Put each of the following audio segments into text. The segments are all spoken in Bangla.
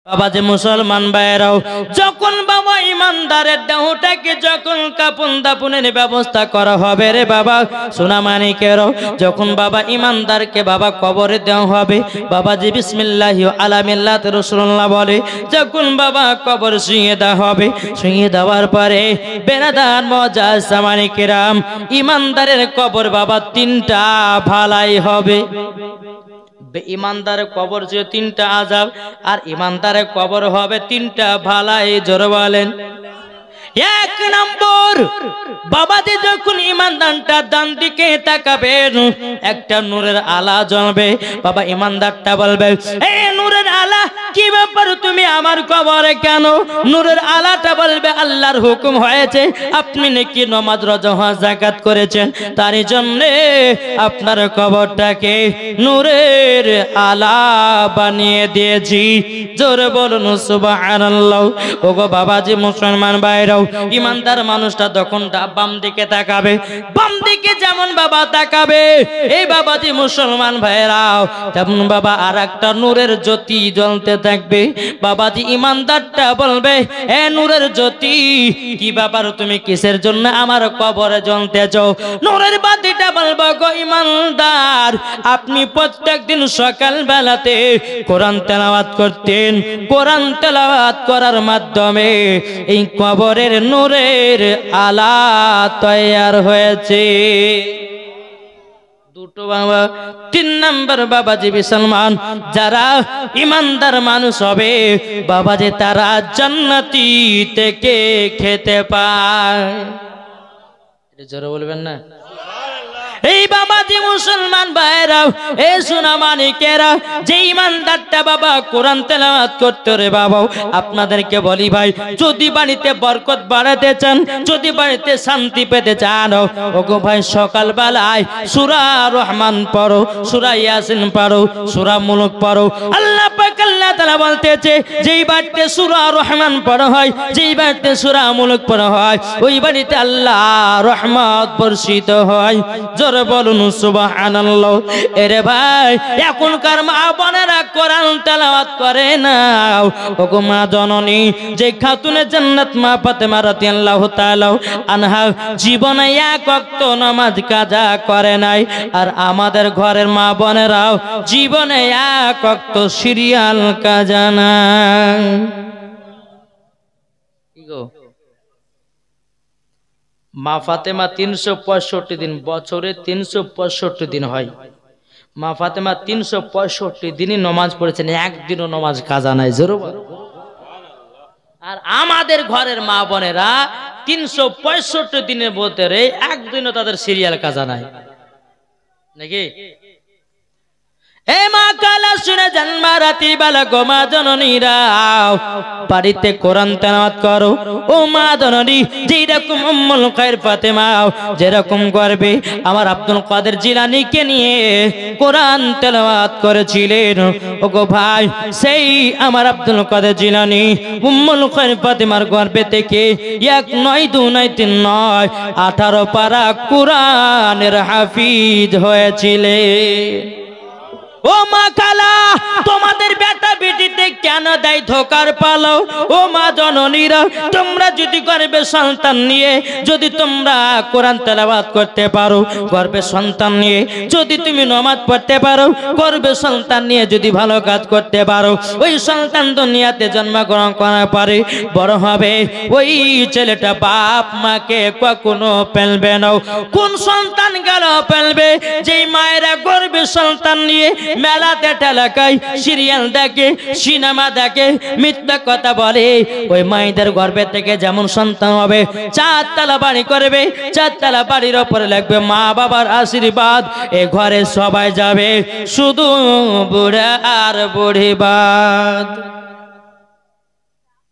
বাবা যে মুসলমান ভাইরাও, যখন বাবা ইমানদারের দেহটাকে যখন কাপন দাপনের ব্যবস্থা করা হবে রে বাবা সোনা মানিকেরও, যখন বাবা ইমানদারকে বাবা কবরে দেওয়া হবে, বাবা জি বিসমিল্লাহি আলা মিল্লাতি রাসূলুল্লাহ বলে যখন বাবা কবর শুইয়ে দেওয়া হবে, শুইয়ে দেওয়ার পরে বেনাদার মুআজ্জাজ সামানিকেরাম, ইমানদারের কবর বাবা তিনটা ভালাই হবে। ইমানদারের কবর যে তিনটা আযাব, আর ইমানদারের কবর হবে তিনটা ভালাই। জোরে বলেন। এক নম্বর, বাবাজি যখন ইমানদারটা ডান দিকে তাকাবেন, একটা নূরের আলা জ্বলবে। বাবা ইমানদারটা বলবে, এই নূরের আলা, কি ব্যাপার তুমি আমার কবরে কেন? নূরের আলাটা বলবে, আল্লাহর হুকুম হয়েছে, আপনি নাকি নামাজ রোজা হজ যাকাত করেছেন, তারই জন্য আপনার কবরটাকে নূরের আলা বানিয়ে দিয়েছি। জোরে বলুন সুবহানাল্লাহ। ওগো বাবাজি মুসলমান ভাইরাও, ইমানদার মানুষটা তখন বাম দিকে তাকাবে, বাম দিকে যেমন বাবা তাকাবে, এই বাবাজি মুসলমান ভাইরাও তেমন বাবা আর একটা নূরের জ্যোতি জ্বলতে থাকবে। বাবাজি ইমানদারটা বলবে, এ নূরের জ্যোতি, কি ব্যাপার তুমি কিসের জন্য আমার কবরে জ্বলতেছ? নূরের বাতিটা বলবে, গো ইমানদার, আপনি প্রত্যেকদিন সকাল বেলাতে কোরআন তেলাওয়াত করতেন, কোরআন তেলাওয়াত করার মাধ্যমে এই কবরের নূরের আলা তৈয়ার হয়েছে। দুটো বাবা। তিন নম্বর বাবাজি মুসলমান যারা ইমানদার মানুষ হবে, বাবাজি তারা জান্নাতি থেকে খেতে পায়। এটা জোরে বলবেন না? এই বাবাজি মুসলমান ভাইরা, এ সোনা মানিকেরা, যে ইমানদারটা বাবা কোরআন তেলাওয়াত করতে রে বাবা, আপনাদেরকে বলি ভাই, যদি বাড়িতে বরকত বাড়াতে চান, যদি বাড়িতে শান্তি পেতে চান, ওগো ভাই সকাল বেলায় সূরা রহমান পড়ো, সূরা ইয়াসিন পড়ো, সূরা মুলক পড়ো। আল্লাহ পাক আল্লাহ তাআলা বলতেছে, যেই বাড়িতে সূরা রহমান পড়া হয়, যেই বাড়িতে সূরা মুলক পড়া হয়, ওই বাড়িতে আল্লাহ রহমত বর্ষিত হয়। জোরে বলুন সুবহানাল্লাহ। এরে ভাই, এখনকার মা বোনেরা কোরআন তেলাওয়াত করে না। ওগো মা জননী, যে খাতুনে জান্নাত মা ফাতেমা রাদিয়াল্লাহু তাআলা আনহা জীবনে এক ওয়াক্ত নামাজ কাজা করে নাই, আর আমাদের ঘরের মা বোনেরাও জীবনে এক ওয়াক্ত সিরিয়াল কাজা নাই। কি গো, মা ফাতেমা 365 দিন, বছরে 365 দিন হয়। মা ফাতেমা 365 দিনই নামাজ পড়েছেন, একদিনও নামাজ কাজা নাই। জোরে বলো। আর আমাদের ঘরের মা বোনেরা 365 দিনের ভিতরে একদিনও তাদের সিরিয়াল কাজা নাই, নাকি? এ মা কালা শুনে জন্মা রাতি বেলা গো মা জননীরা, বাড়িতে কোরআন তেলাওয়াত করো। ও মা জননী, যেরকম উম্মুল খায়র ফাতেমা যেরকম করবে, আমার আব্দুল কাদের জিলানীকে নিয়ে কোরআন তেলাওয়াত করেছিলেন, ওগো ভাই সেই আমার আব্দুল কাদের জিলানী উম্মুল খায়র ফাতেমার গর্ভে থেকে 1 নয় 2 নয় 3 নয় 18 পারা কোরআনের হাফিজ হয়েছিলেন। ও মা কালা, তোমাদের বেটা বেটিতে কেন দেয় ধোকার পালো? ও মা জননীরা, তোমরা যদি গর্ভে সন্তান নিয়ে যদি তোমরা কোরআন তেলাওয়াত করতে পারো, গর্ভে সন্তান নিয়ে যদি তুমি নামাজ পড়তে পারো, গর্ভে সন্তান নিয়ে যদি ভালো কাজ করতে পারো, ওই সন্তান দুনিয়াতে জন্মগ্রহণ করার পরে বড় হবে, ওই ছেলেটা বাপ মাকে কখনো ফেলবে না। কোন সন্তান গেল ফেলবে? যেই মায়েরা গর্ভে সন্তান নিয়ে মেলাতে ঠেলাকায় সিরিয়াল দেখে, সিনেমা দেখে, মিথ্যা কথা বলে, ওই মায়েদের গর্ভে থেকে যেমন সন্তান হবে 4 তলা বাড়ি করবে, 4 তলা বাড়ির ওপরে লাগবে মা বাবার আশীর্বাদ, এ ঘরে সবাই যাবে, শুধু বুড়া আর বুড়ি বাদ।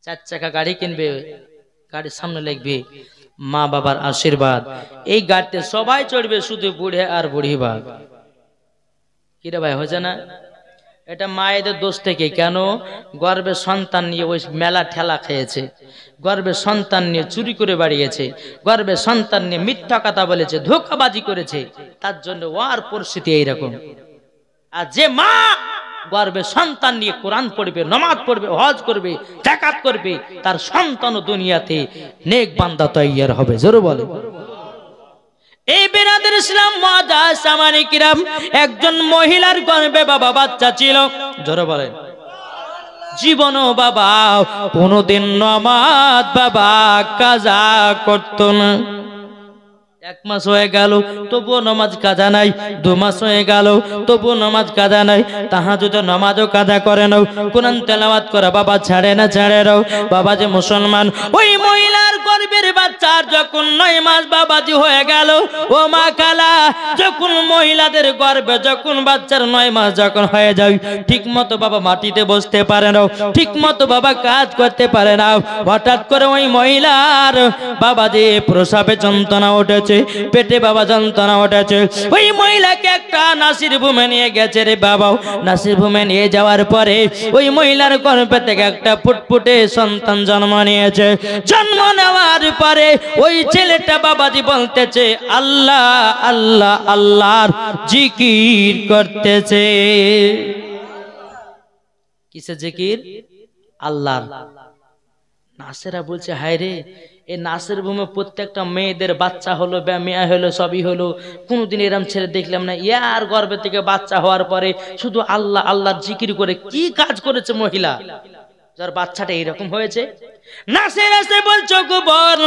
4 চাকা গাড়ি কিনবে, গাড়ির সামনে লিখবে মা বাবার আশীর্বাদ, এই গাড়িতে সবাই চড়বে, শুধু বুড়ে আর বুড়ি বাদ। কিরে ভাই, হয়েছে না? এটা মায়েদের দোষ থেকে। কেন? গর্ভে সন্তান নিয়ে ওই মেলা ঠেলা খেয়েছে, গর্ভে সন্তান নিয়ে চুরি করে বাড়িয়েছে, গর্ভে সন্তান নিয়ে মিথ্যা কথা বলেছে, ধোঁকাবাজি করেছে, তার জন্য ওর পরিস্থিতি এইরকম। আর যে মা গর্বে সন্তান নিয়ে কোরআন পড়বে, নামাজ পড়বে, হজ করবে, যাকাত করবে, তার সন্তান দুনিয়াতে নেক বান্দা তৈয়ার হবে। জোরে বলে। এই বিরাদের ইসলাম মুআজ্জাজ সামানি কিরাম, একজন মহিলার গর্ভে বাবা বাচ্চা ছিল। জোরে বলেন। জীবনও বাবা কোনদিন নামাজ বাবা কাজা করত না। 1 মাস হয়ে গেল তবুও নামাজ কাজা নাই, 2 মাস হয়ে গেল তবুও নামাজ কাজা নাই, তাহাজ্জুদের নামাজও কাজা করে নাও, কোরআন তেলাওয়াত করে বাবা ছাড়ে না, ছাড়ে নাও। বাবা যে মুসলমান, ওই মহিলার গর্ভের বাচ্চার যখন 9 মাস বাবাজি হয়ে গেল, ও মা খালা, যখন মহিলাদের গর্ভে যখন বাচ্চার 9 মাস যখন হয়ে যায়, ঠিক মতো বাবা মাটিতে বসতে পারে না, ঠিক মতো বাবা কাজ করতে পারে না। হঠাৎ করে ওই মহিলার বাবাজি প্রসাবে যন্ত্রণা উঠেছে, পেটে বাবা যন্ত্রণা উঠেছে। ওই মহিলাকে একটা নাসির ভূমে নিয়ে গেছে রে বাবা। নাসির ভূমে নিয়ে যাওয়ার পরে ওই মহিলার গর্ভে থেকে একটা ফুটফুটে সন্তান জন্ম নিয়েছে। জন্ম নেওয়ার পরে ওই ছেলেটা বাবাজি বলতেছে আল্লাহ আল্লাহ আল্লাহর জিকির করতেছে। কিসের জিকির? আল্লাহর। নাসেরা বলছে হায় রে, এই নাসের ভূমে প্রত্যেকটা মেয়েদের বাচ্চা হলো, মেয়া হলো, সবই হলো, কোনোদিন এরম ছেলে দেখলাম না। ইয়ার গর্ভে থেকে বাচ্চা হওয়ার পরে শুধু আল্লাহ আল্লাহর জিকির করে কি কাজ করেছে মহিলা, যার বাচ্চাটা এরকম হয়েছে? নাসির এসে বলছো গোবর,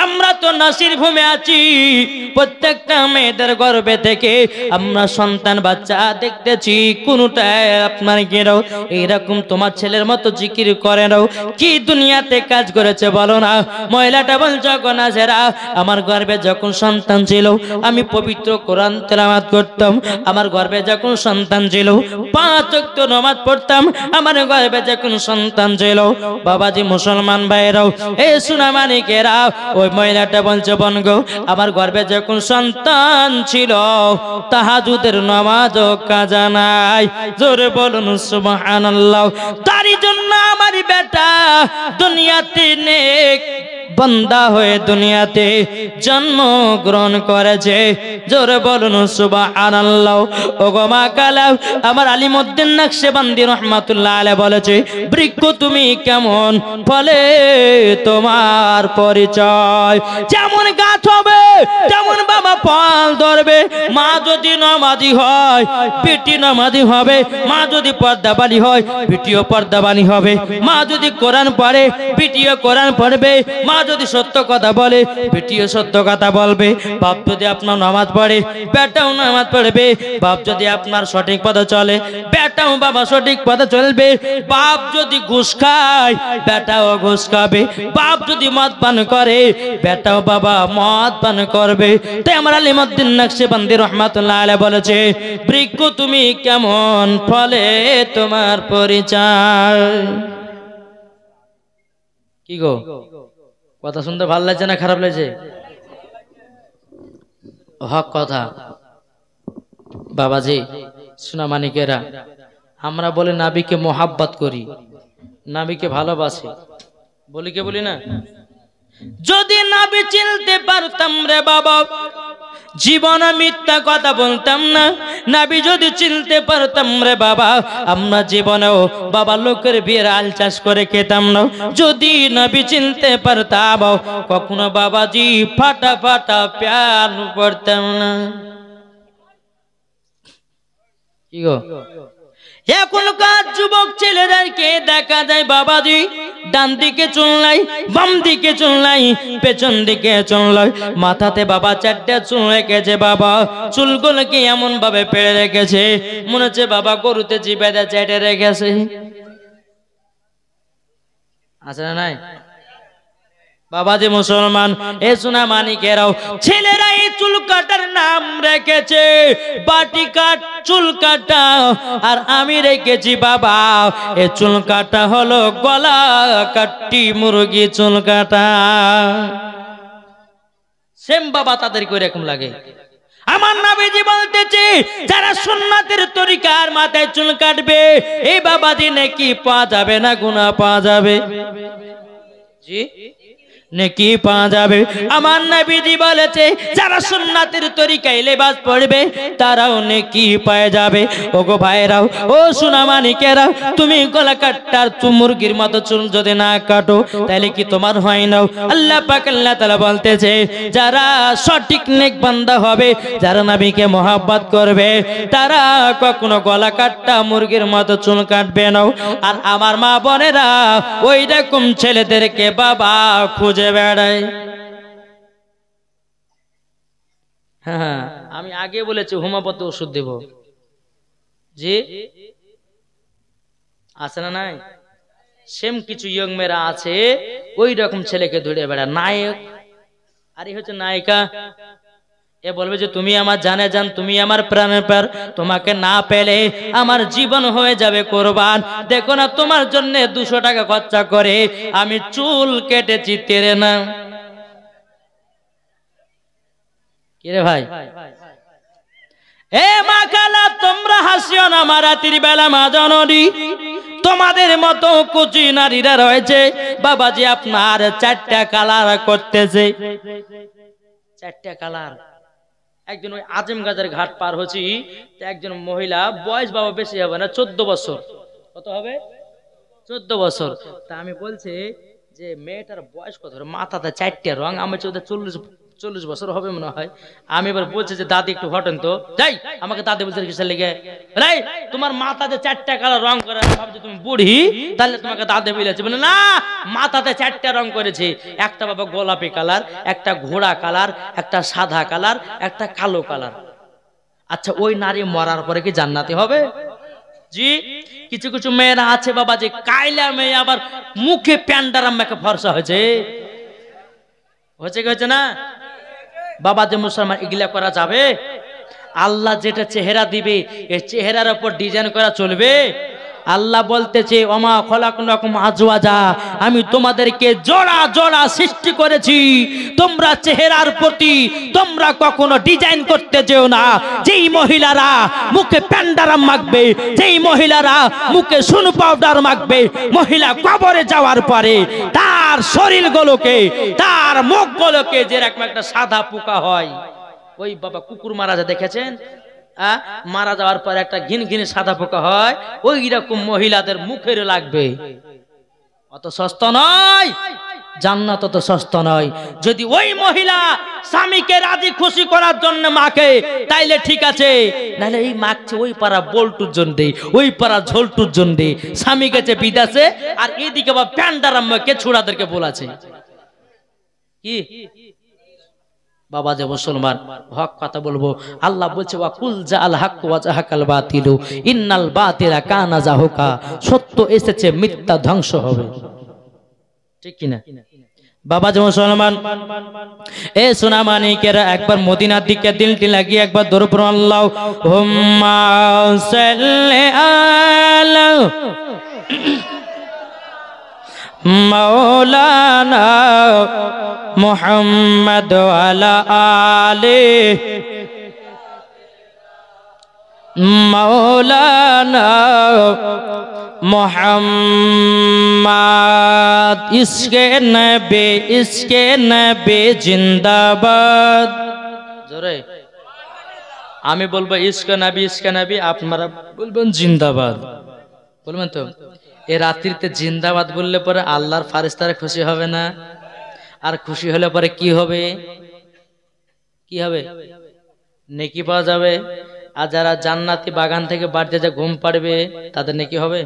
আমরা তো নাসির ভূমে আছি, প্রত্যেকটা মেয়েদের গর্ভে থেকে আমরা সন্তান বাচ্চা দেখতেছি, কোনটাই আপনার গেরাও এইরকম তোমার ছেলের মতো জিকির করে নাও, কি দুনিয়াতে কাজ করেছে বলো না? মহিলাটা বলছো গো নাসেরা, আমার গর্ভে যখন সন্তান ছিল আমি পবিত্র কোরআন তেলাওয়াত করতাম, আমার গর্ভে যখন সন্তান ছিল 5 ওয়াক্ত নামাজ পড়তাম, আমার গর্ভে যখন সন্তান ছিল। বাবাজি মুসলমান ভাইরাও, এই সোনা মানিকেরা, ওই মহিলাটা বলছে বোন গো, আমার গর্ভে যখন সন্তান ছিল তাহাজ্জুদের নামাজও কাজা নাই। জোরে বলুন সুবহানাল্লাহ। তারই জন্য আমার বেটা দুনিয়াতে নেক বান্দা হয়ে দুনিয়াতে জন্মগ্রহণ করেছে। জোরে বলুন সুবহানাল্লাহ। ওগো মা কালা, আমার আলিমউদ্দিন নকশবন্দি রাহমাতুল্লাহ আলাইহি বলেছে, বৃক্ষ তুমি কেমন ফলে তোমার পরিচয়, যেমন গাছ হবে তেমন বাবা ফল ধরবে। মা যদি নামাজি হয় বেটি নামাজি হবে, মা যদি পর্দাবানী হয় বেটিও পর্দাবানী হবে, মা যদি কোরআন পড়ে বেটিও কোরআন পড়বে, মা যদি সত্য কথা বলে বেটিও সত্য কথা বলবে। বাপ যদি আপনার নামাজ পড়ে বেটাও নামাজ পড়বে, বাপ যদি আপনার সঠিক পথে চলে বেটাও বাবা সঠিক পথে চলবে। বাপ যদি ঘুষ খায় বেটাও ঘুষ খাবে, বাপ যদি মদ পান করে বেটাও বাবা মদ পান করবে। তাই আমার আলিমউদ্দিন নকশবন্দি রাহমাতুল্লাহ আলাইহি বলেছে, বৃক্ষ তুমি কেমন ফলে তোমার পরিচয়। কি গো, কথা শুনতে ভালো লাগছে না খারাপ লাগছে? হক কথা। বাবাজি সোনা মানিকেরা, আমরা বলে নাবিকে মোহাব্বত করি, নাবিকে ভালোবাসি, বলি কে বলি না? যদি নাবি চিনতে পারতাম রে বাবা জীবনে মিথ্যা কথা বলতাম না। নাবি যদি চিনতে পারতাম রে বাবা আমরা জীবনেও বাবা লোকের বিয়ের আল চাষ করে খেতাম না। যদি নাবি চিনতে পারতাম কখনো বাবাজি ফাটা ফাটা প্যান পড়তাম না। কি গো, এখনকার যুবক ছেলেদেরকে দেখা যায় বাবাজি ডান দিকে চুল নাই, বাম দিকে চুল নাই, পেছন দিকে চুল নাই, মাথাতে বাবা 4টা চুল রেখেছে। বাবা চুলগুলোকে এমন ভাবে পেড়ে রেখেছে মনে হচ্ছে বাবা গরুতে জিবেদা চেটে রেখেছে। আছে না নাই? বাবাজি মুসলমান, এ সোনা মানিকেরাও, ছেলেরা এই চুল কাটার নাম রেখেছে বাটি কাট, চুল কাটা। আর আমি রেখেছি বাবা এ চুল কাটা হলো গলা কাটি মুরগি চুল কাটা। সেম বাবা তাদেরকে এরকম লাগে। আমার নবীজি বলতেছে যারা সুন্নাতের তরিকার মাথায় চুল কাটবে এই বাবাজি নাকি পাওয়া যাবে না গুনাহ পাওয়া যাবে। জি, নেকি পাওয়া যাবে। আমার নবীজি বলেছে যারা সুন্নাতের তরিকায় লেবাস পড়বে তারাও নেকি পেয়ে যাবে। ওগো ভাইরাও, ও সোনামানিকেরা, তুমি গলা কাটার মুরগির মতো চুল যদি না কাটো তাহলে কি তোমার হয় না? আল্লাহ পাক আল্লাহ তাআলা বলতেছে যারা সঠিক নেক বান্দা হবে, যারা নবীকে মহব্বত করবে, তারা কখনো গলা কাটা মুরগির মতো চুল কাটবে না। আর আমার মা বোনেরা ওই রকম ছেলেদেরকে বাবা খুঁজে বেড়ায়। হ্যাঁ, আমি আগে বলেছি হোমিওপ্যাথি ওষুধ দেব, জি আছে না নাই? সেম কিছু ইয়ং মেয়েরা আছে ওই রকম ছেলেকে ধরে বেড়ায়, নায়ক আর এই হচ্ছে নায়িকা। এ বলবে যে তুমি আমার জানে জান, তুমি আমার প্রাণের প্রাণ, তোমাকে না পেলে আমার জীবন হয়ে যাবে কোরবান। দেখো না তোমার জন্য 200 টাকা খরচা করে আমি চুল কেটেছি তেরে না। কিরে ভাই, এ মা খালা তোমরা হাসিও না, মা রাতের বেলা মা জননী, তোমাদের মতো কুচি নারীরা রয়েছে বাবাজি আপনার 4টা কালার করতেছে, 4টা কালার। একজন ওই আজিম গাছের ঘাট পার হচ্ছি, একজন মহিলা বয়স বাবা বেশি হবে না, 14 বছর। কত হবে? 14 বছর। তা আমি বলছি যে মেয়েটার বয়স কত, মাথাতে 4টা রং, আমার 40 বছর হবে মনে হয়। আমি এবার বলছি যে দাদি একটু হটেন তো, যাই আমাকে দাদি বলছে কিসের লেগে, তোমার মাথাতে 4টা কালার রং করে, ভাবছি তুমি বুড়ি তাহলে তোমাকে দাদি বলেছে। বলে না, মাথাতে 4টা রং করেছে, একটা বাবা গোলাপি কালার, একটা ঘোড়া কালার, একটা সাদা কালার, একটা কালো কালার। আচ্ছা ওই নারী মরার পরে কি জান্নাতি হবে? জি। কিছু কিছু মেয়েরা আছে বাবা যে কাইলা মেয়ে, আবার মুখে প্যান্ডারাম মেখে ফর্সা হয়েছে, হয়েছে কি হয়েছে না বাবা? যে মুসলমান এগুলা করা যাবে? আল্লাহ যেটা চেহারা দিবে এই চেহারার উপর ডিজাইন করা চলবে? আল্লাহ বলতেছে ওমা খলাকনাকুম আজওয়াজা, আমি তোমাদেরকে জোড়া জোড়া সৃষ্টি করেছি, তোমরা চেহারার প্রতি তোমরা কখনো ডিজাইন করতে যেও না। যেই মহিলারা মুখে প্যান্ডারাম মাখবে, যেই মহিলারা মুখে সুন পাউডার মাখবে, মহিলা কবরে যাওয়ার পরে তার শরীরগুলোকে, তার মুখগুলোকে যেরকম একটা সাদা পোকা হয়, ওই বাবা কুকুর মারা যায় দেখেছেন, মারা যাওয়ার পর একটা ঘিন ঘিনে সাদা পোকা হয়, ওই রকম মহিলাদের মুখের লাগবে। অত সস্তা নয় জান্নাত, অত সস্তা নয়। যদি ওই মহিলা স্বামীকে রাজি খুশি করার জন্য মাকে তাইলে ঠিক আছে, নাহলে এই মাখছে ওই পাড়া বল্টুর জন্য, ওই পাড়া ঝোলটুর জন্য, স্বামী গেছে বিদেশে আর এদিকে বা প্যান্ডারাম্মাকে ছোড়াদেরকে বলাছে। কি বাবা যে মুসলমান হক কথা বলবো, আল্লাহ বলছে ওয়া কুল জাআল হক ওয়া জাহাকাল বাতিলু ইন্নাল বাতিলা কানা জাহুকা, সত্য এসেছে মিথ্যা ধ্বংস হবে। ঠিক কি না বাবা যে মুসলমান? এ সোনা মানিকেরা একবার মদিনার দিকে দিলটি লাগিয়ে একবার দরুদ পড়ুন, আল্লাহুম্মা সাল্লি আলা মাওলানা মুহাম্মদ ওয়ালা আলে মাওলানা মুহাম্মদ, ইসকে নবী জিন্দাবাদ। জোরে আমি বলবো ইসকে নবী, আপনারা বলবেন জিন্দাবাদ, বলবেন তো? এ রাত্রিতে জিন্দাবাদ বললে পরে আল্লাহর ফারেস্তারা খুশি হবে না? আর খুশি হলে পরে কি হবে? কি হবে? নেকি পাওয়া যাবে। আর যারা জান্নাতি বাগান থেকে বাড়িতে যা ঘুম পাড়বে তাদের নেকি হবে।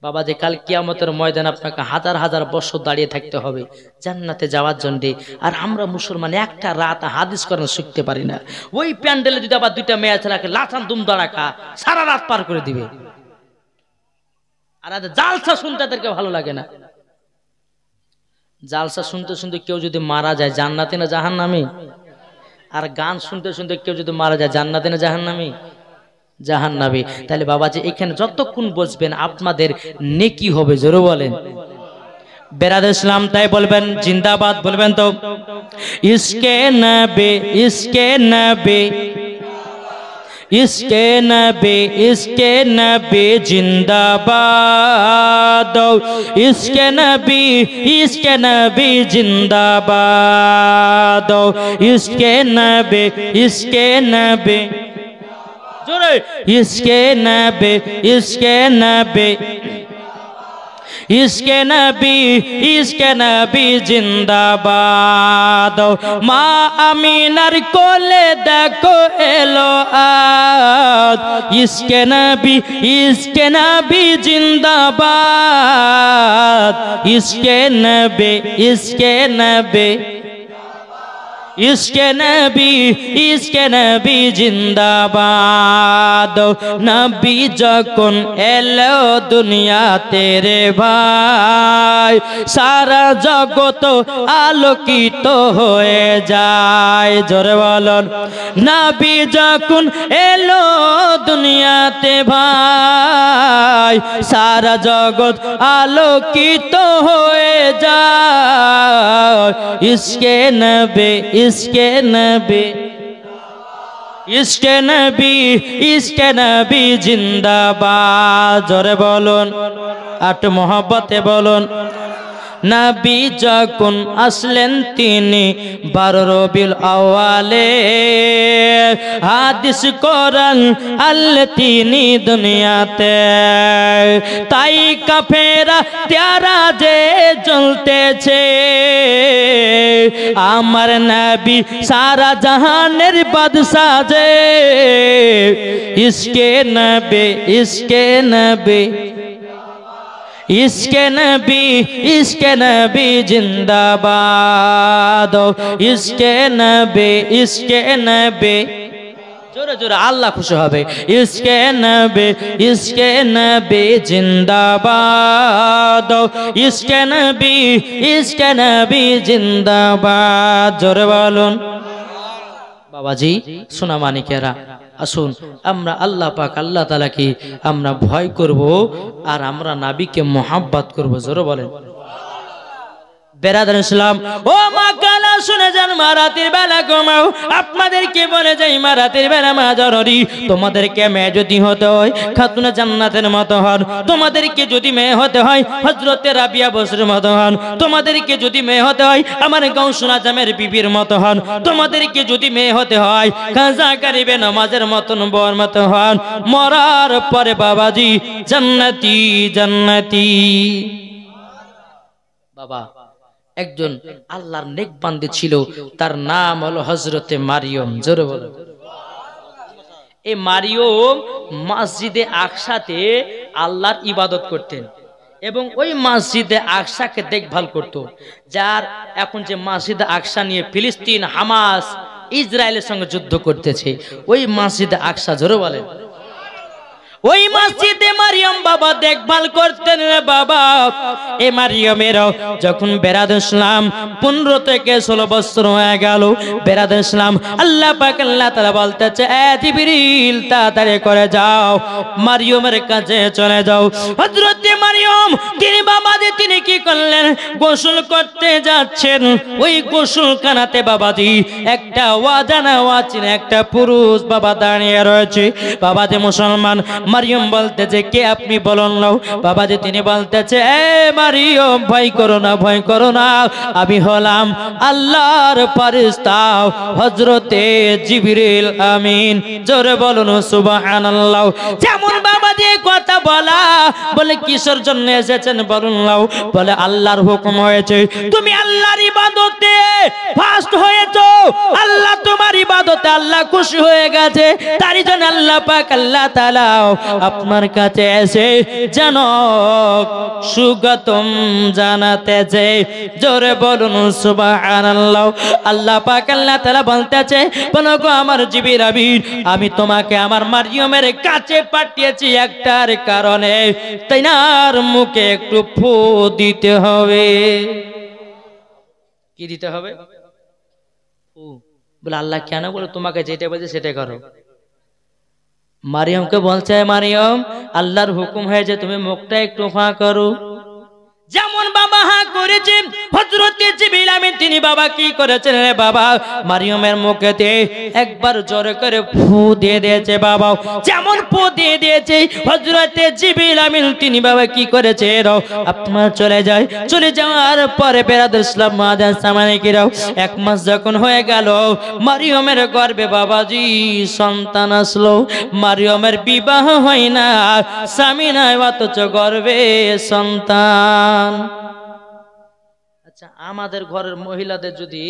বাবা যে কাল কিয়ামতের ময়দান আপনাকে হাজার হাজার বছর দাঁড়িয়ে থাকতে হবে জান্নাতে যাওয়ার জন্য। আর আমরা মুসলমান একটা রাত হাদিস করেন শিখতে পারি না। ওই প্যান্ডেলে যদি আবার 2টা মেয়ে ছেলেকে লাথান দুম দাঁড়াকা সারা রাত পার করে দিবে। আর জালসা শুনতে তাদেরকে ভালো লাগে না। জালসা শুনতে শুনতে কেউ যদি মারা যায় জান্নাতে না জাহান্নামে? আর গান শুনতে শুনতে কেউ যদি মারা যায় জান্নাতে না জাহান্নামে? জাহান্নামে। তাহলে বাবাজি এখানে যতক্ষণ বসবেন আপনাদের নেকি হবে। জোরে বলেন বেরাদ ইসলাম, তাই বলবেন জিন্দাবাদ, বলবেন তো ইসকে নবী, ইসকে নবী, ইশকে নবী জিন্দাবাদ, ইশকে নবী জিন্দাবাদ, ইশকে নবী জোরে, ইশকে নবী ইশকে নবী জিন্দাবাদ। মা আমিনার কোলে দেখো এলো আদ, ইশকে নবী জিন্দাবাদ, ইশকে নবী ইশকে নবী জিন্দাবাদ। নবী যখন এলো দুনিয়াতে রে ভাই, সারা জগৎ আলোকিত হয়ে যায়। জোরে বলুন, নবী যখন এলো দুনিয়াতে ভাই, সারা জগৎ আলোকিত হয়ে যায়। ইশকে নবী জিন্দাবাদ। জোরে বলুন, আট মোহব্বতে বলুন। নবী যখন আসলেন তিনি 12 রবিউল আউয়ালে, হাদিস কোরআন আনলেন তিনি দুনিয়াতে। তাই কাফেরা তেরা যে জ্বলতেছে, আমার নবী সারা জাহানের বাদশা যে। ইশকে নবী জিন্দাবাদ, ইশকে নবী জোরে জোরে আল্লাহ খুশি হবে। ইশকে নবী জিন্দাবাদ, ইশকে নবী জিন্দাবাদ। জোরে বলুন। বাবাজি সোনা মানিকেরা, আসুন আমরা আল্লাহ পাক আল্লাহ তাআলাকে আমরা ভয় করব আর আমরা নবীকে মোহাব্বত করব। জোরে বলেন। বেরাদার ইসলাম, ও মা কালা শুনে যান, মা রাতের বেলা ঘুমাও। আপনাদেরকে বলে যাই, মা রাতের বেলা মা জরুরি। তোমাদেরকে মেয়ে যদি হতে হয় খাতুনে জান্নাতের মতো হন, তোমাদেরকে যদি মেয়ে হতে হয় হযরতে রাবিয়া বসরির মতো হন, তোমাদেরকে যদি মেয়ে হতে হয় আমার গাউসুল আজমের বিবির মতো হন, তোমাদেরকে যদি মেয়ে হতে হয় কাজা করিবে নামাজের মতন বর মতো হন। মরার পরে বাবাজি জান্নাতি জান্নাতি। বাবা একজন আল্লাহর নেক বান্দী ছিল, তার নাম হলো হযরতে মারিয়ম। জোরে বলো। এই মারিয়ম মসজিদে আকসাতে আল্লাহর ইবাদত করতেন এবং ওই মসজিদে আকসাকে দেখভাল করত। যার এখন যে মসজিদে আকসা নিয়ে ফিলিস্তিন হামাস ইসরায়েলের সঙ্গে যুদ্ধ করতেছে, ওই মসজিদে আকসা। জোরে বলেন। ওই মসজিদে মারিয়ম বাবা দেখভাল করতেন রে বাবা। এই মারিয়মের যখন বেরাদুল ইসলাম 15 থেকে 16 বছর হয়ে গেল, বেরাদুল ইসলাম আল্লাহ পাক আল্লাহ তাআলা বলতেছে, এ জিবরিল তাড়াতাড়ি করে যাও, মারিয়মের কাছে চলে যাও। হযরতে মারিয়ম তিনি বাবাজি তিনি কি করলেন, গোসল করতে যাচ্ছেন। ওই গোসলখানাতে বাবাজি একটা ওয়াজানা ওয়াচিন একটা পুরুষ বাবা দাঁড়িয়ে রয়েছে। বাবাজি মুসলমান, মারিয়ম বলতেছে, কে আপনি বলুন না। বাবাজি তিনি বলতেছে, এ মারিয়ম ভয় করো না, ভয় করো না, আমি হলাম আল্লাহর ফেরেশতা হযরতে জিবরিল আমিন। জোরে বলুন সুবহানাল্লাহ। যেমন বাবাজি কথা বলা, বলে কিসের জন্য এসেছেন বলুন না। বলে আল্লাহর হুকুম হয়েছে, তুমি আল্লাহর ইবাদতে ফাস্ট হয়েছো, আল্লাহ তোমার ইবাদতে আল্লাহ খুশি হয়ে গেছে, তারই জন্য আল্লাহ পাক আল্লাহ তাআলা আপনার কাছে এসে জানো সুগতম জানাতেছে। জোরে বলুন সুবহানাল্লাহ। আল্লাহ পাক আল্লাহ তাআলা বলতেছে, বলো গো আমার জিবরিল আমিন, আমি তোমাকে আমার মারিয়মের কাছে পাঠিয়েছি একটার কারণে, তাইনার মুখে একটু ফু দিতে হবে। কি দিতে হবে? ফু। বলে আল্লাহ কেন? বলে তোমাকে যেটা বলছে সেটাই করো। মারিয়মকে বলছে, মারিয়ম আল্লাহর হুকুম হয়েছে তুমি মুখটা একটু ফাঁ করো। যেমন বাবা হা করেছেন হযরতে জিবরিল আমিন তিনি বাবা কি করেছেন রে বাবা মারিয়ামের মুখেতে একবার জোরে করে ফু দিয়ে দিয়েছে বাবা যেমন ফু দিয়ে দিয়েছে হযরতে জিবরিল আমিন তিনি বাবা কি করেছে আপনার চলে যাওয়ার পরে বেরাদুল ইসলাম মাদান সামানে কিরাও 1 মাস যখন হয়ে গেল মারিয়ামের গর্ভে বাবাজি সন্তান আসলো মারিয়ামের বিবাহ হয় না স্বামী নাই অথচ গর্ভে সন্তান আচ্ছা আমাদের ঘরের মহিলাদের যদি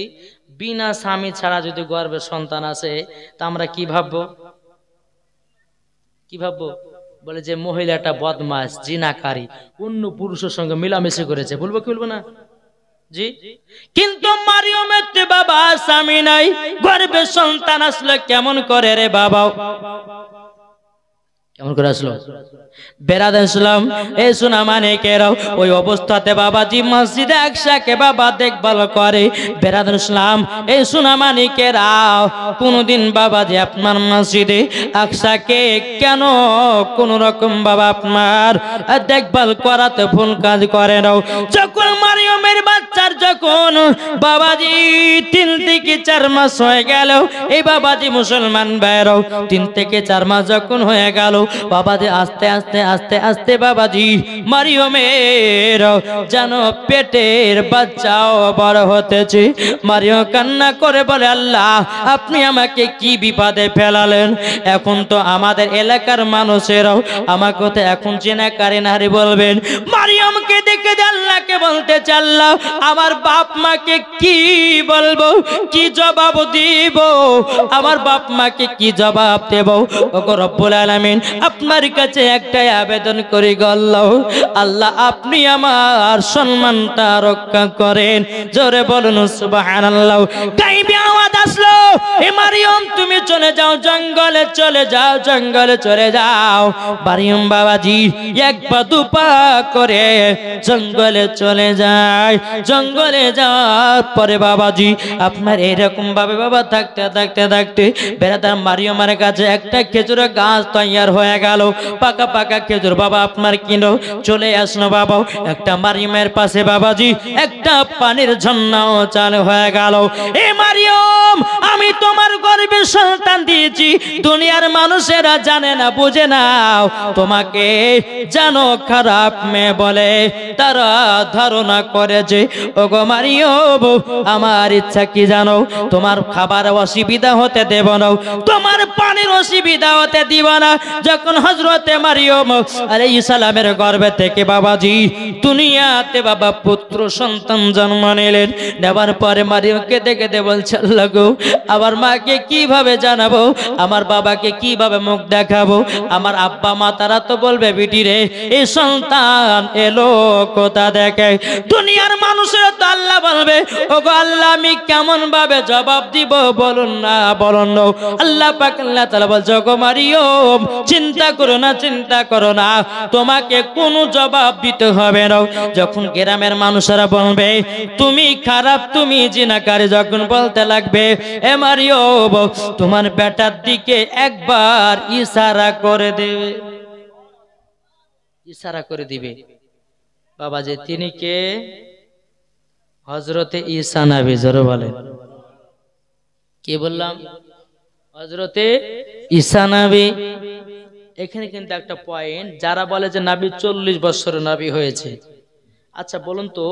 বিনা স্বামী ছাড়া যদি গর্ভে সন্তান আসে তা আমরা কি ভাববো বলে যে মহিলাটা বদমাশ জিনাকারী অন্য পুরুষের সঙ্গে মিলামিশি করেছে বলবো কি বলবো না জি কিন্তু মারিয়ামের তে বাবা স্বামী নাই গর্ভে সন্তান আসলে কেমন করে রে বাবা কেমন করে আসলো বেরাদুল ইসলাম এই শোনা মানে কেরাও ওই অবস্থাতে বাবাজি মসজিদে আকসাকে বাবা দেখভাল করে বেরাদুল ইসলাম এই শোনা মানে কেরাও কোনদিন বাবাজি আপনার মসজিদে আকসাকে কেন কোন রকম বাবা আপনার দেখভাল করাতে ভুল কাজ করে নাও যখন মারিয়ামের বাচ্চার যখন বাবাজি 3 থেকে 4 মাস হয়ে গেল এই বাবাজি মুসলমান ভাইরাও 3 থেকে 4 মাস যখন হয়ে গেল বাবাজি আস্তে আস্তে আস্তে আস্তে বাবাজি মারিয়ামের যেন পেটের বাচ্চাও বড় হতেছে মারিয়াম কান্না করে বলে আল্লাহ আপনি আমাকে কি বিপদে ফেলালেন এখন তো আমাদের এলাকার মানুষেরাও আমাকে তো এখন জিনাকারী নারী বলবেন মারিয়ামকে দেখে আল্লাহকে বলতে চাল্লাহ আমার বাপ মাকে কি বলবো কি জবাব দিব আমার বাপ মাকে কি জবাব দেব ওগো রব্বুল আলামিন আপনার কাছে একটাই আবেদন করি গো আল্লাহ আপনি আমার সম্মানটা রক্ষা করেন জোরে বলুন সুবহানাল্লাহ গায়বী আওয়াজ আসলো হে মারিয়াম তুমি চলে যাও জঙ্গলে চলে যাও মারিয়াম বাবাজি 1 পা 2 পা করে জঙ্গলে চলে যায় জঙ্গলে যাওয়ার পরে বাবাজি আপনার এরকম ভাবে বাবা থাকতে বেরাদার মারিয়ামের কাছে একটা খেজুরের গাছ তৈয়ার হয়ে গেল পাকা পাকা খেজুর বাবা আপনার কিনো চলে আসলো বাবা একটা মারিয়ামের পাশে বাবাজি একটা পানির ঝর্ণাও চালু হয়ে গেল এ মারিয়াম আমি তোমার গর্ভে সন্তান দিয়েছি দুনিয়ার মানুষেরা জানে না বুঝে নাও তোমাকে জানো খারাপ মেয়ে বলে তারা ধারণা করেছে ওগো মারিয়াম আমার ইচ্ছা কি জানো তোমার খাবার অসুবিধা হতে দেব না তোমার পানির অসুবিধা হতে দিব না যখন হযরতে মারিয়াম আলাইহিস সালামের গর্ভে থেকে বাবাজি দুনিয়াতে বাবা পুত্র সন্তান জন্ম নিলেন নেবার পরে মারিয়ামকে দেখে বলছে আল্লাহ গো আমার মাকে কিভাবে জানাবো আমার বাবাকে কিভাবে মুখ দেখাবো আমার আব্বা মা তারা তো বলবে বিটি রে এই সন্তান এলো কোথা দেখে দুনিয়ার মানুষেরা তো আল্লাহ বলবে ওগো আল্লাহ আমি কেমন ভাবে জবাব দিব বলুন না আল্লাহ পাক আল্লাহ তাআলা বলছে ওগো মারিয়াম চিন্তা করো না তোমাকে কোনো জবাব দিতে হবে না যখন গ্রামের মানুষেরা বলবে তুমি খারাপ তুমি জিনাকারী যখন বলতে লাগবে এ মারিয়াম তোমার বেটার দিকে একবার ইশারা করে দিবে বাবা যে তিনি কে হযরতে ঈসা নবী জোরে বলেন কি বললাম হযরতে ঈসা নবী এখানে কিন্তু একটা পয়েন্ট যারা বলে যে নবী 40 বছরের নবী হয়েছে আচ্ছা বলুন তো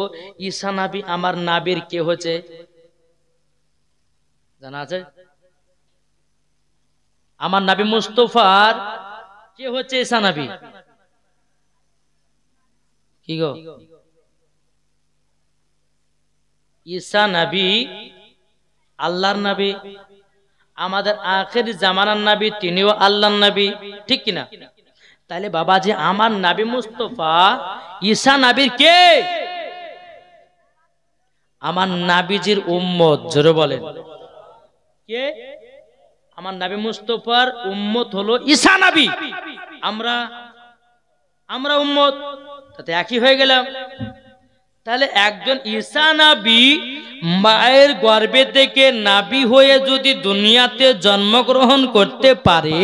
ঈসা নবী আমার নবীর কে হচ্ছে জানা আছে আমার নবী মুস্তাফার কে হচ্ছে ঈসা নবী কি গো ঈসা নবী আল্লাহর নবী আমাদের আখের জামানার নবী তিনিও আল্লাহর নবী ঠিক কি না তাহলে বাবাজি আমার নবী মুস্তাফা ঈসা নবীর কে আমার নবীজির উম্মত জোরে বলেন কে আমার নবী মুস্তাফার উম্মত হলো ঈসা নবী আমরা উম্মত তাতে একই হয়ে গেলাম তাহলে একজন ঈসা নবী মায়ের গর্ভে থেকে নবী হয়ে যদি দুনিয়াতে জন্মগ্রহণ করতে পারে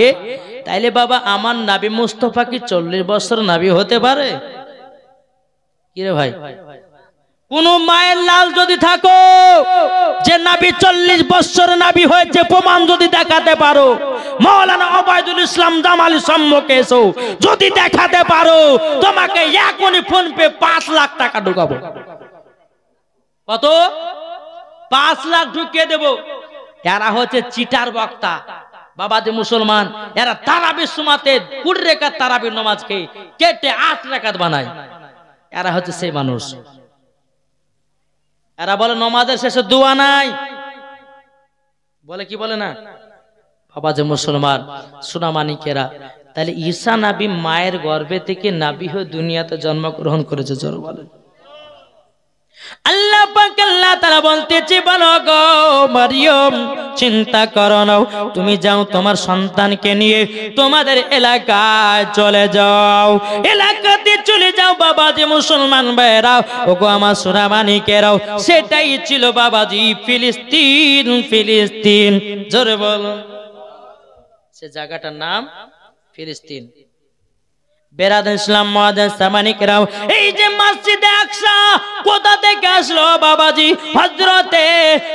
তাইলে বাবা আমার নবী মুস্তাফা কি 40 বছর নবী হতে পারে কি রে ভাই কোন মায়ের লাল যদি থাকো যে নবী 40 বছর নবী হয়েছে প্রমাণ যদি দেখাতে পারো, মাওলানা ওবায়দুল ইসলাম জামালি সম্মুখে এসো, যদি দেখাতে পারো তোমাকে এখনই ফোন পে 5 লাখ টাকা ঢুকাবো। কত? 5 লাখ ঢুকিয়ে দেব। এরা হচ্ছে চিটার বক্তা বাবাজি মুসলমান। এরা তারাবির সুমাতে 20 রাকাত তারাবির নামাজকে কেটে 8 রাকাত বানায়। এরা হচ্ছে সেই মানুষ। এরা বলে নামাজের শেষে দোয়া নাই, বলে কি বলে না বাবাজি মুসলমান সোনামানিকেরা। তাহলে ঈসা নবী মায়ের গর্ভে থেকে নবী হয়ে দুনিয়াতে জন্মগ্রহণ করেছে। জোর বলেন আল্লাহ পাক আল্লাহ তাআলা বলতেছে, বলো গো মারিয়ম চিন্তা করো না, তুমি যাও তোমার সন্তানকে নিয়ে তোমাদের এলাকায় চলে যাও, এলাকাতে চলে যাও বাবাজি মুসলমান ভাইরা। ওগো আমার সোনামানিকেরাও, সেটাই ছিল বাবাজি ফিলিস্তিন। ফিলিস্তিন জোরে বলো, সে জায়গাটার নাম ফিলিস্তিন। বেরাদার ইসলাম মুআজ্জাজ সামানিকরাও, এই যে মসজিদে আকসা কোথা থেকে আসলো বাবাজি? হযরতে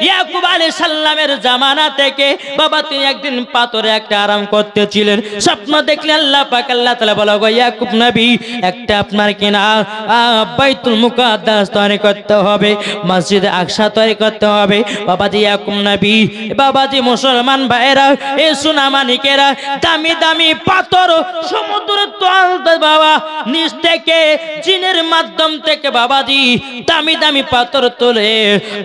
ইয়াকুব আলাইহিস সালামের জামানা থেকে। বাবা তিনি একদিন পাথরে একটা আরাম করতেছিলেন, স্বপ্ন দেখলেন আল্লাহ পাক আল্লাহ তাআলা বলে, গো ইয়াকুব নবী একটা আপনার কিনা বাইতুল মুকাদ্দাস তৈরি করতে হবে, মসজিদে আকসা তৈরি করতে হবে। বাবাজি ইয়াকুব নবী, বাবাজি মুসলমান ভাইরা এ সোনামানিকেরা, দামি দামি পাথর সমুদ্রের তল বাবা নিচ থেকে জিনের মাধ্যম থেকে বাবাজি দামি দামি পাথর তোলে,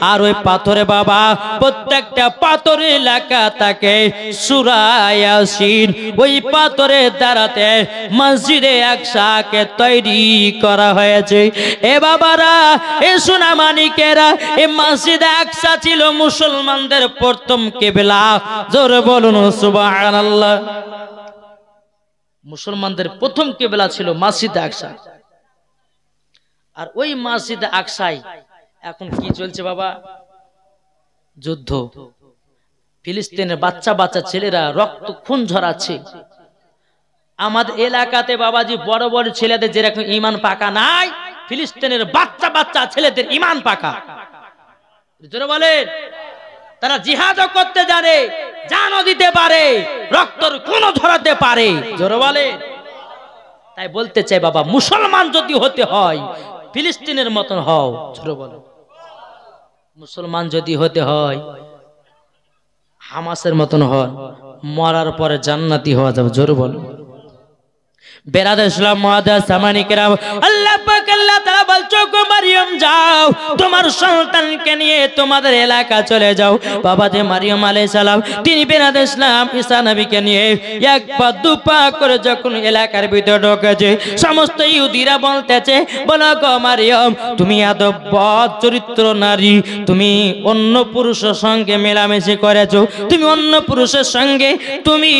আর ওই পাথরে বাবা প্রত্যেকটা পাথর এলাকা থাকে সূরা ইয়াসিন। ওই পাথরের দ্বারাতে মসজিদে আকসাকে তৈরি করা হয়েছে। এ বাবারা এ সোনামানিকেরা, এই মসজিদে আকসা ছিল মুসলমানদের প্রথম কিবলা। জোরে বলুন সুবহানাল্লাহ। মুসলমানদের প্রথম কিবলা ছিল মসজিদে আকসা। আর ওই মসজিদে আকসায় এখন কি চলছে বাবা? যুদ্ধ। ফিলিস্তিনের বাচ্চা বাচ্চা ছেলেরা রক্ত খুন ঝরাচ্ছে। আমাদের এলাকাতে বাবাজি বড় বড় ছেলেদের যেরকম ঈমান পাকা নাই, ফিলিস্তিনের বাচ্চা বাচ্চা ছেলেদের ঈমান পাকা। জোরে বলেন, তারা জিহাদও করতে জানে, জানও দিতে পারে, রক্তর খুন ঝরাতে পারে। জোরে বলে। তাই বলতে চাই বাবা, মুসলমান যদি হতে হয় ফিলিস্তিনের মতন হও। জোরে বলো, মুসলমান যদি হতে হয় হামাসের মতন হন, মরার পরে জান্নাতি হওয়া যাবে। জোরে বলো। বেরাদার ইসলাম মুআজ্জাজ সামানিকরাম, আল্লাহ পাক আল্লাহ তাআলা বলছো, গো মারিয়ম যাও তোমার সন্তানকে নিয়ে তোমাদের এলাকা চলে যাও। বাবাজি মারিয়ম আলাইহিস সালাম তিনি বেরাদার ইসলাম ঈসা নবীকে নিয়ে এক পা দুপা করে যখন এলাকার ভিতরে ঢোকেছে, সমস্ত ইহুদিরা বলতেছে, বলো গো মারিয়ম তুমি এত বদ চরিত্র নারী, তুমি অন্য পুরুষের সঙ্গে মেলামেশি করেছো, তুমি অন্য পুরুষের সঙ্গে তুমি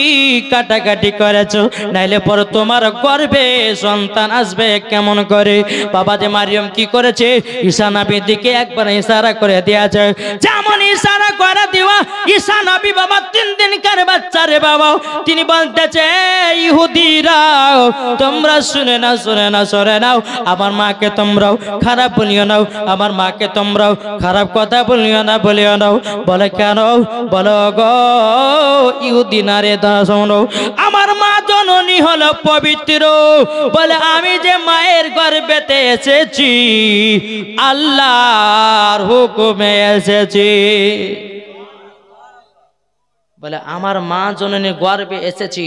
কাটাকাটি করেছো, নাইলে পরে তোমার গর্ভে সন্তান আসবে কেমন করে? বাবাজি মারিয়ম কি করেছে? ঈসা নবীর দিকে একবার ইশারা করে দিয়েছে। যেমন ইশারা করে দেওয়া ঈসা নবী বাবা 3 দিনকার বাচ্চা রে বাবা, তিনি বলতেছে, ইহুদিরা তোমরা শুনে নাও, শুনে নাও, শুনে নাও, আমার মাকে তোমরাও খারাপ বলিও নাও, আমার মাকে তোমরাও খারাপ কথা বলিও না, বলিও নাও। বলে কেন? বলো গো ইহুদি নারে দাঁড়া শোনো, আমার মা জননী হলো পবিত্র। বলে আমি যে মায়ের গর্ভেতে এসেছি আল্লাহর হুকুমে এসেছি। বলে আমার মা জননী গর্ভে এসেছি,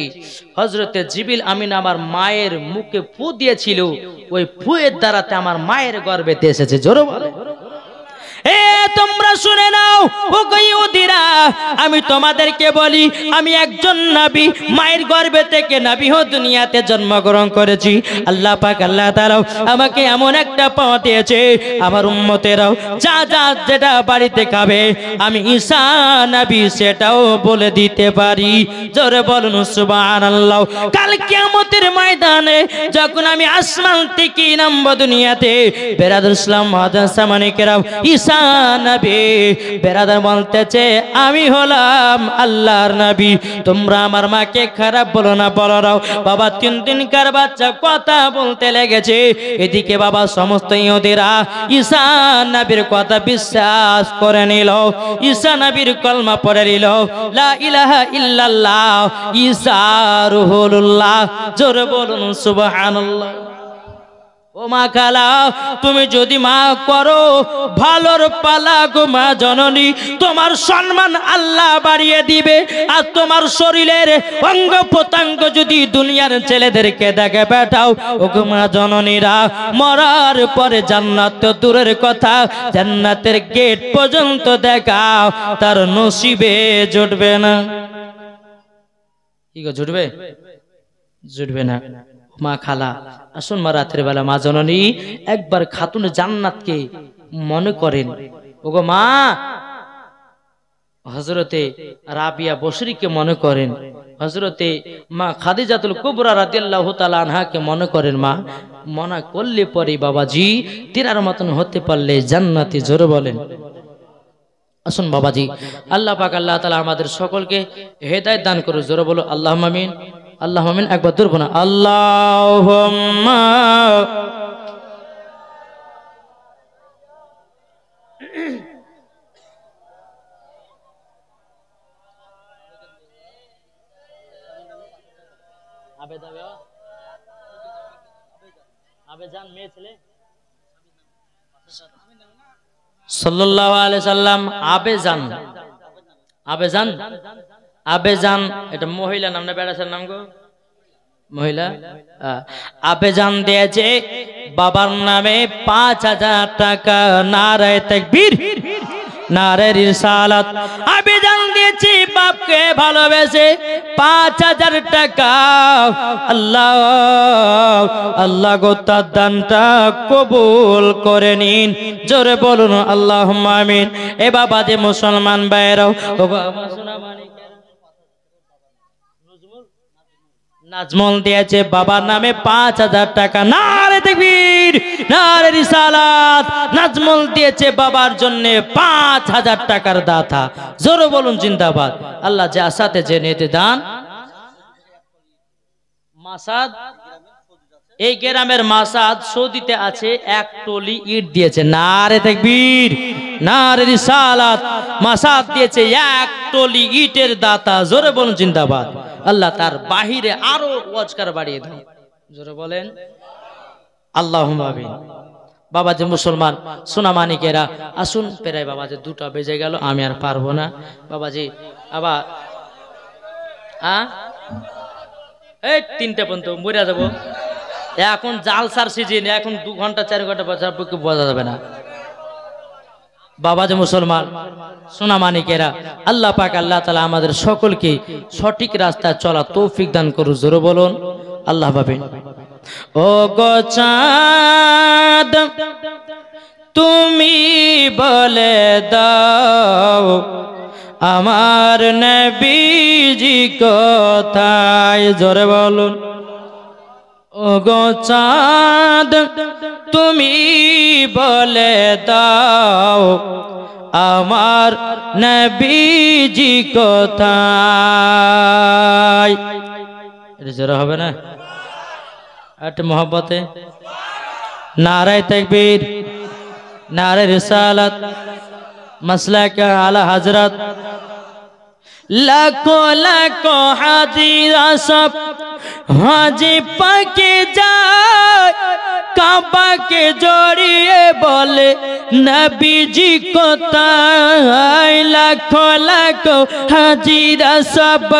হযরতে জিবরিল আমিন আমার মায়ের মুখে ফু দিয়েছিল, ওই ফুয়ের দ্বারাতে আমার মায়ের গর্ভেতে এসেছে। জোরে বলো। এ তোমরা শুনে নাও ও ইহুদিরা, আমি তোমাদেরকে বলি, আমি একজন নবী, মায়ের গর্ভে থেকে নবী হয়ে দুনিয়াতে জন্মগ্রহণ করেছি। আল্লাহ পাক আল্লাহ তাআলা আমাকে এমন একটা পাওয়া দিয়েছে, আমার উম্মতেরাও যা যা যেটা বাড়িতে খাবে আমি ঈসা নবী সেটাও বলে দিতে পারি। জোরে বলুন সুবহানাল্লাহ। কাল কিয়ামতের ময়দানে যখন আমি আসমান থেকে নামব দুনিয়াতে, বেরাদার ইসলাম মুআজ্জাজ সামানিকেরাও ঈসা ঈসা নবী। বেরাদার বলতেছে আমি হলাম আল্লাহর নবী, তোমরা আমার মাকে খারাপ বলো না, বলো নাও। বাবা 3 দিনকার বাচ্চা কথা বলতে লেগেছে। এদিকে বাবা সমস্ত ইহুদিরা ঈসা নবীর কথা বিশ্বাস করে নিল, ঈসা নবীর কলমা পড়ে নিল, লা ইলাহা ইল্লাল্লাহ ঈসা রুহুল্লাহ। জোরে বলুন সুবহানাল্লাহ। ও মা খালা, তুমি যদি মা করো ভালোর পালা গো মা জননী, তোমার সম্মান আল্লাহ বাড়িয়ে দিবে। আর তোমার শরীরের অঙ্গ প্রত্যঙ্গ যদি দুনিয়ার ছেলেদেরকে দেখে বেটাও, ও গো মা জননীরা, মরার পরে জান্নাত তো দূরের কথা, জান্নাতের গেট পর্যন্ত দেখাও, তার নসিবে জুটবে না। কি গো জুটবে? জুটবে না। মা খালা আসুন মা, রাতের বেলা মা জননী একবার খাতুন জান্নাতকে মনে করেন। ওগো মা, হযরতে রাবিয়া বসরিকে মনে করেন, হযরতে মা খাদিজাতুল কুবরা রাদিয়াল্লাহু তাআলা আনহাকে মনে করেন। মা মনে করলে পরে বাবাজি তিনার মতন হতে পারলে জান্নাতি। জোরে বলেন। আসুন বাবাজি, আল্লাহ পাক আল্লাহ তাআলা আমাদের সকলকে হেদায়েত দান করুন। জোরে বলো আল্লাহুম্মা আমিন, আল্লাহুম্মা আমিন। একবার দূর না আল্লাহুম্মা। সাল্লাল্লাহু আলাইহি সাল্লাম আবেজান, আবেজান, আবেজান এটা মহিলা নাম না বেড়াছেন নাম গো? মহিলা। আবেজান দিয়েছে বাবার নামে 5000 টাকা। নারায়ে তাকবীর, নারায়ে রিসালাত। আবেজান দিয়েছে বাপকে ভালোবেসে 5000 টাকা। আল্লাহ আল্লাহ গো তার দানটা কবুল করে নিন। জোরে বলুন আল্লাহুম্মা আমিন। এ বাবা যে মুসলমান ভাইরাও, ও বাবা শোনা মানে নাজমুল দিয়েছে বাবার নামে 5000 টাকা। নারে তাকবীর, নারে রিসালাত। নাজমুল দিয়েছে বাবার জন্য 5000 টাকার দাতা। জোরে বলুন জিন্দাবাদ। আল্লাহ যা সাথে যে নিতে দান। মাসাদ, এই গ্রামের মাসাদ সৌদিতে আছে, 1 টলি ইট দিয়েছে। নারে তাকবীর, নারে রিসালাত। মাসাদ দিয়েছে 1 টলি ইটের দাতা। জোরে বলুন জিন্দাবাদ। আল্লাহ তার বাহিরে আরো ওয়াজকার বাড়িয়ে দেন। জোরে বলেন আল্লাহুম্মা আমিন। বাবা যে মুসলমান সোনা মানিকেরা আসুন, প্রায় বাবা যে 2টা বেজে গেল, আমি আর পারবো না বাবাজি। আবার এই 3টা পর্যন্ত মরে যাবো। এখন জালসার সিজন, এখন 2 ঘন্টা 4 ঘন্টা বোঝা যাবে না। বাবা যে মুসলমান সোনা মানিকেরা, আল্লাহ পাক আল্লাহ তাআলা আমাদের সকলকে সঠিক রাস্তায় চলা তৌফিক দান করুন। জোরে বলুন আল্লাহ ভাবেন। ও গো চাঁদ তুমি বলে দাও আমার নবীজি কোথায়? জোরে বলুন। ও গো চাঁদ তুমি বলে দাও আমার নবীজি কোথায়? এটা জোরে হবে না? একটু মোহব্বতে নারায়ে তাকবীর, নারায়ে রিসালাত, মাসলাকে আলা হযরত। লাখো লাখো হাজিরা সব হাজি পাকে যায়, কাবাকে জড়িয়ে বলে নবীজি কোথায়? লাখো লাখো হাজিরা সব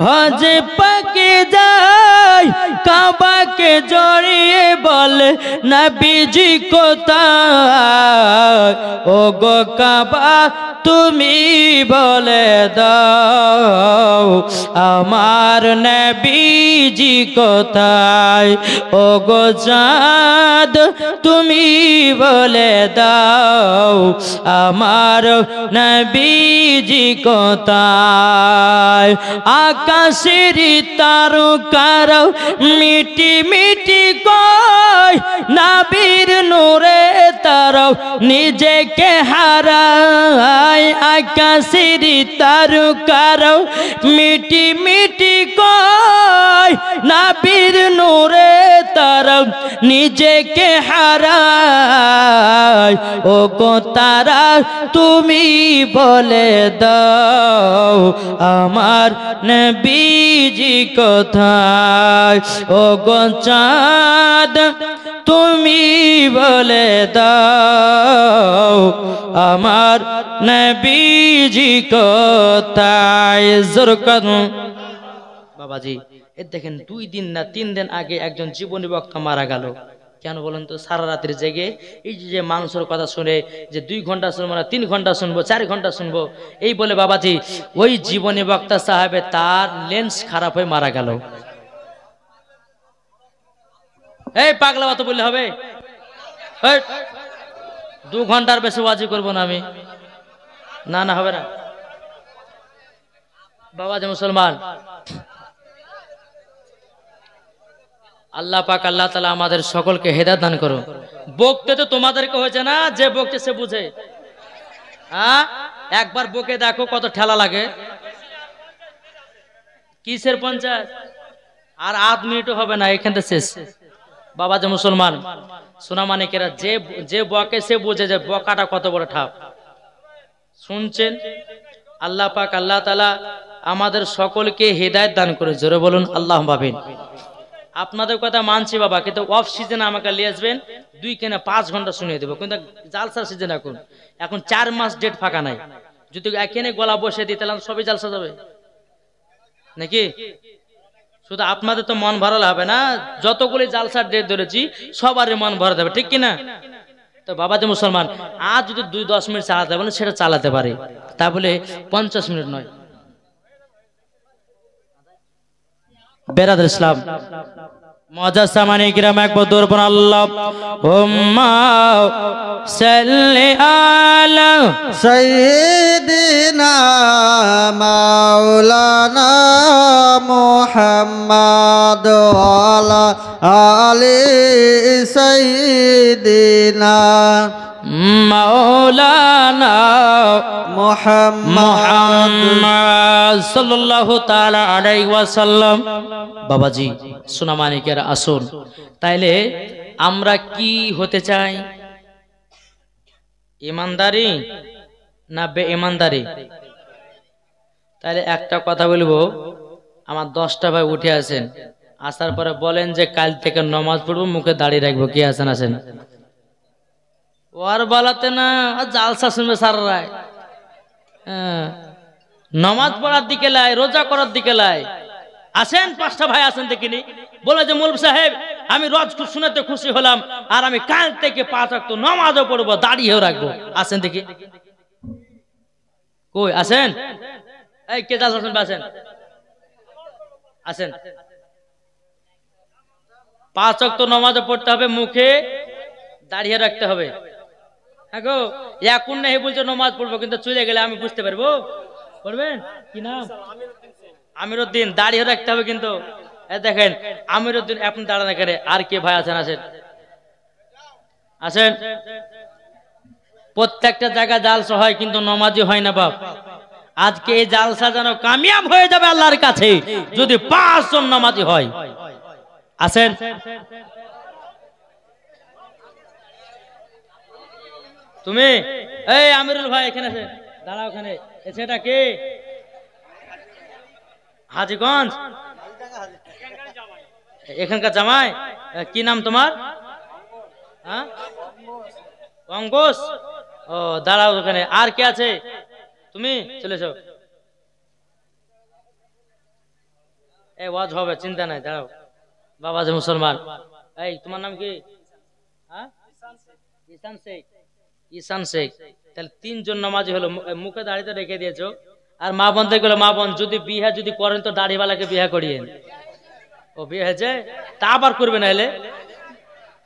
হজ পাকে যায়, কাবাকে জড়িয়ে বলে নবীজি কোথায়? ও গো কাবা তুমি বলে দাও আমার নবীজি কোথায়? ও গো চাঁদ তুমি বলে দাও আমার নবীজি কোথায়? আকাশের তারকার মিটি মিটি কয় নবীর নূরে তারা নিজেকে হারায় আকাশের তারকার মিটি মিটি কয় নবীর নূরে তারা নিজেকে হারায় ও গো তারা তুমি বলে দাও আমার নবীজি কোথায় ও গো চাঁদ তুমি বলে দাও আমার নবীজি কোথায় জোরে কাঁদো বাবাজি। এ দেখেন 2 দিন না 3 দিন আগে একজন জীবনী বক্তা মারা গেল। কেন বলেন তো? সারা রাতের জেগে এই যে মানুষের কথা শুনে যে 2 ঘন্টা শুনবো না 3 ঘন্টা শুনবো 4 ঘন্টা শুনবো এই বলে বাবাজি ওই জীবনী বক্তা সাহেবে তার লেন্স খারাপ হয়ে মারা গেল। এই পাগলা কথা বললে হবে? 2 ঘন্টার বেশি ওয়াজি করবো না আমি, না না হবে না বাবাজি। মুসলমান আল্লাহ পাক আল্লাহ তাআলা আমাদের সকলকে হেদায়েত দান করুন। বকতে তো তোমাদেরকে হয়েছে না, যে বকতে সে বুঝে। হ্যাঁ, একবার বকে দেখো কত ঠেলা লাগে। কিসের পঞ্চায়েত? আর 8 মিনিটও হবে না, এখান থেকে শেষ। বাবা যে মুসলমান সোনা মানিকেরা, যে বকে সে বুঝে যে বকাটা কত বড় ঠাপ। শুনছেন? আল্লাহ পাক আল্লাহ তাআলা আমাদের সকলকে হেদায়েত দান করে। জোরে বলুন আল্লাহুম্মা আমিন। আপনাদের কথা মানছি বাবা, কিন্তু অফ সিজনে আমাকে নিয়ে আসবেন 2 কেনা 5 ঘন্টা শুনিয়ে দেবো। কিন্তু জালসার সিজন এখন 4 মাস ডেট ফাঁকা নাই। যদি এখানে গলা বসে দিই তাহলে সবই জালসা যাবে নাকি? শুধু আপনাদের তো মন ভরালে হবে না, যতগুলি জালসার ডেট ধরেছি সবারই মন ভরা যাবে, ঠিক কিনা? তো বাবা যে মুসলমান আজ যদি 2-10 মিনিট চালাতে পারে সেটা চালাতে পারে, তা বলে 50 মিনিট নয়। বেরাদর ইসলাম মুআজ্জাজ সামানি কিরাম একবার দূর পর আল্লাহুম্মা সাল্লি আলা সাইয়্যিদিনা মাওলানা মুহাম্মদ ওয়ালা আলি সাইয়্যিদিনা মাওলানা মুহাম্মদ সাল্লাল্লাহু তাআলা আলাইহি ওয়াসাল্লাম। বাবাজি সোনা মানিকের আসুন, তাইলে আমরা কি হতে চাই? ইমানদারি না বেঈমানদারি? তাইলে একটা কথা বলবো, আমার 10টা ভাই উঠে আসেন, আসার পরে বলেন যে কাল থেকে নামাজ পড়বো, মুখে দাড়ি রাখবো। কি আছেন? আসেন। ওর বলাতে না জালসা শুনবে সারা রায়। নামাজ পড়ার দিকে লাই, রোজা করার দিকে লাই। আসেন 5টা ভাই আসেন দেখিনি। বলে যে মৌলভী সাহেব আমি রোজ শুনেতে খুশি হলাম, আর আমি কাল থেকে 5 ওয়াক্ত নামাজও পড়বো, দাড়িও রাখবো। আসেন দেখি। কই আসেন? এই কে জালসা শুনবে? আসেন আসেন। 5 ওয়াক্ত নামাজও পড়তে হবে, মুখে দাড়িয়ে রাখতে হবে। গো এখন নেই বলছো নামাজ পড়বো, কিন্তু চলে গেলে আমি বুঝতে পারবো। পড়বেন? কি নাম? আমিরউদ্দিন। দাঁড়িয়ে রাখতে হবে কিন্তু। দেখেন আমিরউদ্দিন এখন দাঁড়ানো করে। আর কে ভাই আছেন? আসেন আসেন। প্রত্যেকটা জায়গায় জালসা হয় কিন্তু নামাজি হয় না বাপ। আজকে এই জালসা যেন কামিয়াব হয়ে যাবে আল্লাহর কাছে যদি 5 জন নামাজি হয়। আসেন। তুমি এই আমিরুল ভাই এখানে আছে, দাঁড়াও ওখানে। সেটা কে? হাজীগঞ্জ এখানকার জামাই। কি নাম তোমার? হ্যাঁ, অঙ্কুশ। ও দাঁড়াও ওখানে। আর কে আছে? তুমি চলেছো। এই ওয়াজ হবে, চিন্তা নাই, দাঁড়াও। বাবা যে মুসলমান, এই তোমার নাম কি? হ্যাঁ, ঈশান শেখ। ঈশান শেখ। তাহলে 3 জন নামাজি হলো। মুখে দাড়িতে রেখে দিয়েছো। আর মা বোনদের গুলো, মা বোন যদি বিয়ে যদি করেন তো দাড়িওয়ালাকে বিয়ে করিয়ে। ও বিয়ে হয়েছে তা আবার করবে না, এলে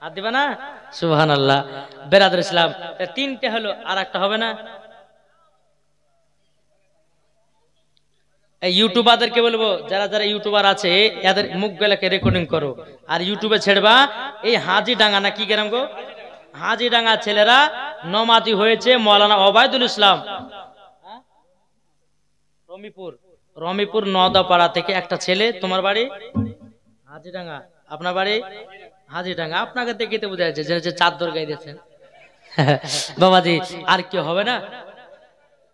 হাত দিবে না। সুবহানাল্লাহ। বেরাদর ইসলাম 3টে হলো, আর একটা হবে না? এই ইউটিউবারদেরকে বলবো, যারা যারা ইউটিউবার আছে এদের মুখগুলোকে রেকর্ডিং করো আর ইউটিউবে ছেড়বা। এই হাজিডাঙ্গা না কি গ্রাম গো, হাজিডাঙ্গা ছেলেরা নমাজি হয়েছে মৌলানা ওবায়দুল ইসলাম, রমিপুর নওদাপাড়া থেকে একটা ছেলে। তোমার বাড়ি হাজিডাঙ্গা, আপনার বাড়ি হাজিডাঙ্গা, আপনাকে দেখে তো বোঝা যাচ্ছে যে চাদর গায়ে দিয়েছেন। বাবাজি আর কি হবে না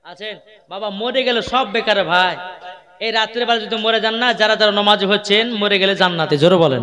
আছেন বাবা, মরে গেলে সব বেকার ভাই। এই রাত্রে বেলা যদি মরে যান না, যারা যারা নমাজি হচ্ছেন মরে গেলে জান্নাতে, জোরে বলেন।